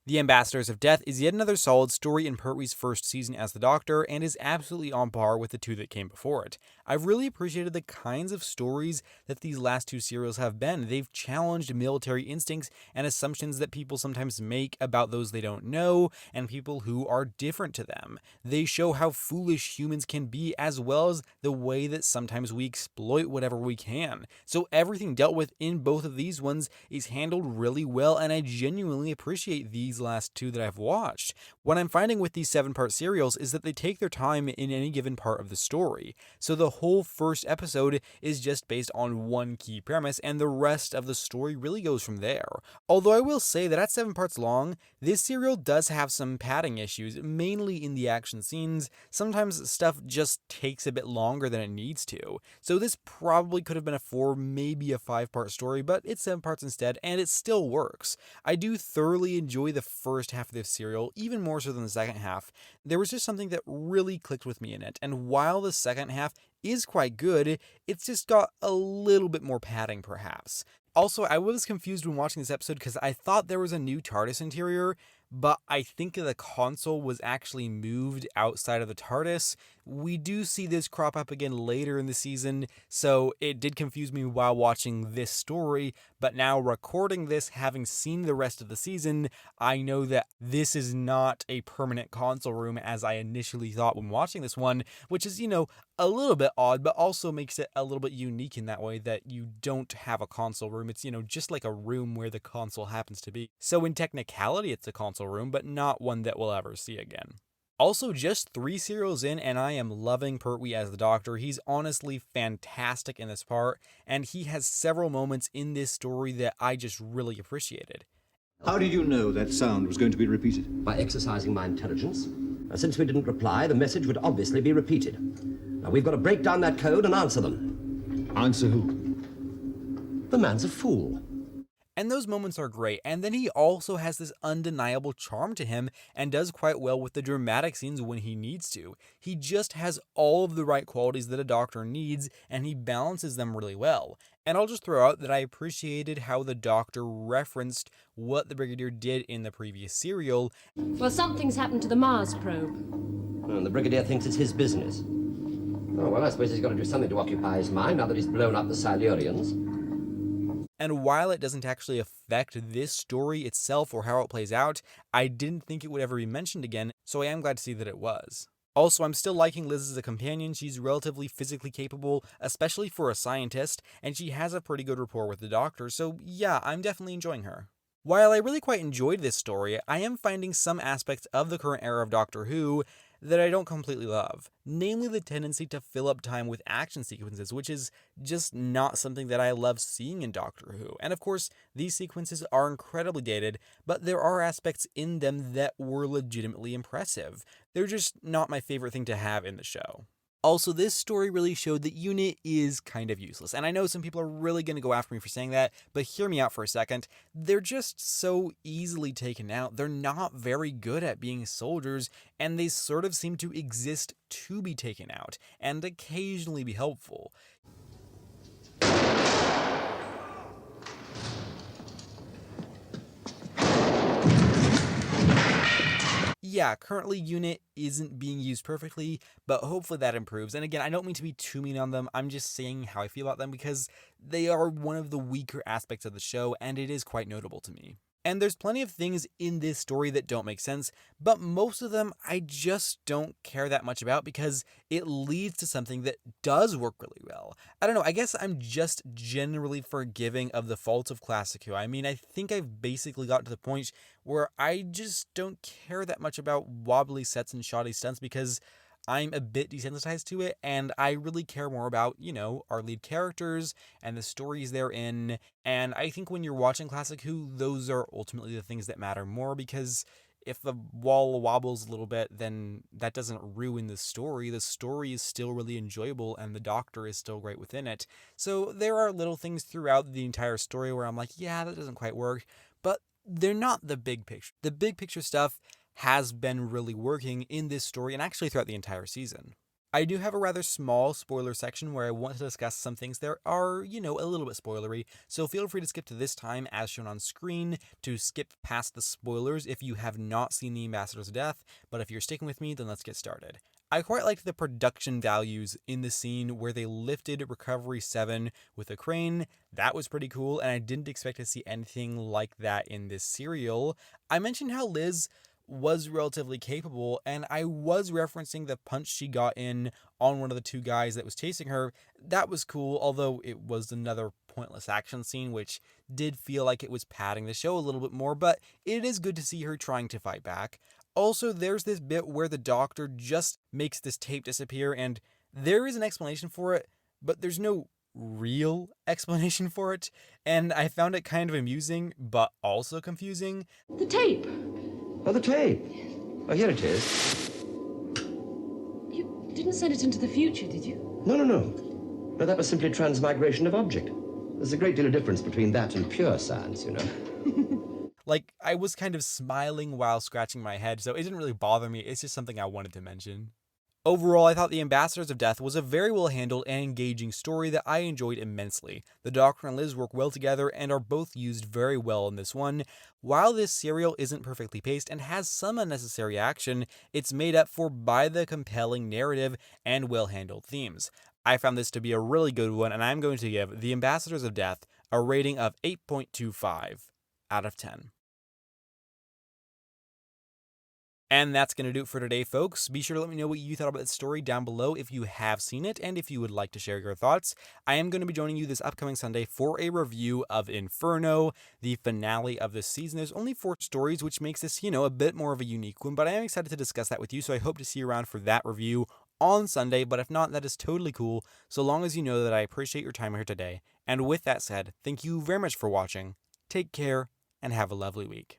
The Ambassadors of Death is yet another solid story in Pertwee's first season as the Doctor, and is absolutely on par with the two that came before it. I've really appreciated the kinds of stories that these last two serials have been. They've challenged military instincts and assumptions that people sometimes make about those they don't know, and people who are different to them. They show how foolish humans can be, as well as the way that sometimes we exploit whatever we can. So everything dealt with in both of these ones is handled really well, and I genuinely appreciate these last two that I've watched. What I'm finding with these 7-part serials is that they take their time in any given part of the story. So the whole first episode is just based on one key premise, and the rest of the story really goes from there. Although I will say that at 7 parts long, this serial does have some padding issues, mainly in the action scenes. Sometimes stuff just takes a bit longer than it needs to. So this probably could have been a 4, maybe a 5-part story, but it's 7 parts instead, and it still works. I do thoroughly enjoy the first half of this serial, even more so than the second half. There was just something that really clicked with me in it, and while the second half is quite good, it's just got a little bit more padding perhaps. Also, I was confused when watching this episode because I thought there was a new TARDIS interior, but I think the console was actually moved outside of the TARDIS. We do see this crop up again later in the season, so it did confuse me while watching this story, but now recording this, having seen the rest of the season, I know that this is not a permanent console room as I initially thought when watching this one, which is, a little bit odd, but also makes it a little bit unique in that way that you don't have a console room. It's, just like a room where the console happens to be. So in technicality, it's a console room, but not one that we'll ever see again. Also, just 3 serials in, and I am loving Pertwee as the Doctor. He's honestly fantastic in this part, and he has several moments in this story that I just really appreciated. How did you know that sound was going to be repeated? By exercising my intelligence. Since we didn't reply, the message would obviously be repeated. Now we've got to break down that code and answer them. Answer who? The man's a fool. And those moments are great, and then he also has this undeniable charm to him and does quite well with the dramatic scenes when he needs to. He just has all of the right qualities that a Doctor needs, and he balances them really well. And I'll just throw out that I appreciated how the Doctor referenced what the Brigadier did in the previous serial. Well, something's happened to the Mars probe. And the Brigadier thinks it's his business. Oh, well, I suppose he's got to do something to occupy his mind now that he's blown up the Silurians. And while it doesn't actually affect this story itself or how it plays out, I didn't think it would ever be mentioned again, so I am glad to see that it was. Also, I'm still liking Liz as a companion. She's relatively physically capable, especially for a scientist, and she has a pretty good rapport with the Doctor, so yeah, I'm definitely enjoying her. While I really quite enjoyed this story, I am finding some aspects of the current era of Doctor Who that I don't completely love, namely the tendency to fill up time with action sequences, which is just not something that I love seeing in Doctor Who. And of course, these sequences are incredibly dated, but there are aspects in them that were legitimately impressive. They're just not my favorite thing to have in the show. Also, this story really showed that UNIT is kind of useless, and I know some people are really going to go after me for saying that, but hear me out for a second. They're just so easily taken out. They're not very good at being soldiers, and they sort of seem to exist to be taken out, and occasionally be helpful. Yeah, currently UNIT isn't being used perfectly, but hopefully that improves. And again, I don't mean to be too mean on them, I'm just saying how I feel about them because they are one of the weaker aspects of the show, and it is quite notable to me. And there's plenty of things in this story that don't make sense, but most of them I just don't care that much about because it leads to something that does work really well. I don't know, I guess I'm just generally forgiving of the faults of Classic Who. I mean, I think I've basically got to the point where I just don't care that much about wobbly sets and shoddy stunts because I'm a bit desensitized to it, and I really care more about, our lead characters and the stories they're in. And I think when you're watching Classic Who, those are ultimately the things that matter more, because if the wall wobbles a little bit, then that doesn't ruin the story. The story is still really enjoyable, and the Doctor is still great within it. So there are little things throughout the entire story where I'm like, yeah, that doesn't quite work, but they're not the big picture. The big picture stuff has been really working in this story and actually throughout the entire season. I do have a rather small spoiler section where I want to discuss some things that are, a little bit spoilery, so feel free to skip to this time as shown on screen to skip past the spoilers if you have not seen The Ambassadors of Death, but if you're sticking with me, then let's get started. I quite liked the production values in the scene where they lifted Recovery 7 with a crane. That was pretty cool, and I didn't expect to see anything like that in this serial. I mentioned how Liz was relatively capable, and I was referencing the punch she got in on one of the two guys that was chasing her. That was cool, although it was another pointless action scene, which did feel like it was padding the show a little bit more, but it is good to see her trying to fight back. Also, there's this bit where the doctor just makes this tape disappear, and there is an explanation for it, but there's no real explanation for it, and I found it kind of amusing, but also confusing. The tape. Oh, the tape. Oh, here it is. You didn't send it into the future, did you? No. No, that was simply transmigration of object. There's a great deal of difference between that and pure science, you know. Like, I was kind of smiling while scratching my head, so it didn't really bother me. It's just something I wanted to mention. Overall, I thought The Ambassadors of Death was a very well handled and engaging story that I enjoyed immensely. The Doctor and Liz work well together and are both used very well in this one. While this serial isn't perfectly paced and has some unnecessary action, it's made up for by the compelling narrative and well handled themes. I found this to be a really good one, and I'm going to give The Ambassadors of Death a rating of 8.25 out of 10. And that's going to do it for today, folks. Be sure to let me know what you thought about this story down below if you have seen it and if you would like to share your thoughts. I am going to be joining you this upcoming Sunday for a review of Inferno, the finale of this season. There's only 4 stories, which makes this, a bit more of a unique one, but I am excited to discuss that with you, so I hope to see you around for that review on Sunday, but if not, that is totally cool, so long as you know that I appreciate your time here today. And with that said, thank you very much for watching, take care, and have a lovely week.